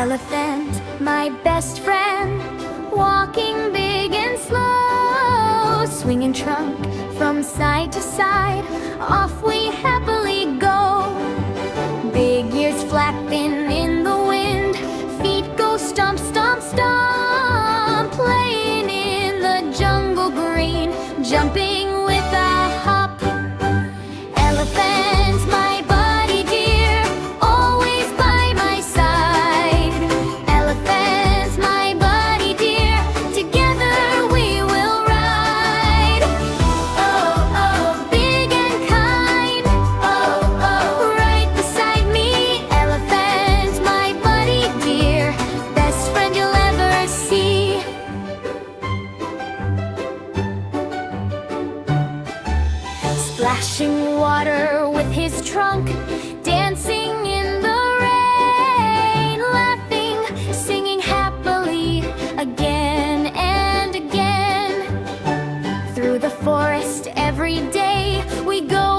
Elephant, my best friend, walking big and slow, swinging trunk from side to side, off we happily go. Big ears flapping in the wind, feet go stomp, stomp, stomp, playing in the jungle green, jumping with a hop. Elephant, my buddy dear, always by my side. Elephant, my buddy dear, together we will ride. Oh, oh, big and kind, oh, oh, right beside me. Elephant, my buddy dear, best friend you'll ever see. Splashing water with his trunk, dancing in the rain, laughing, singing happily again and again. Through the forest every day we go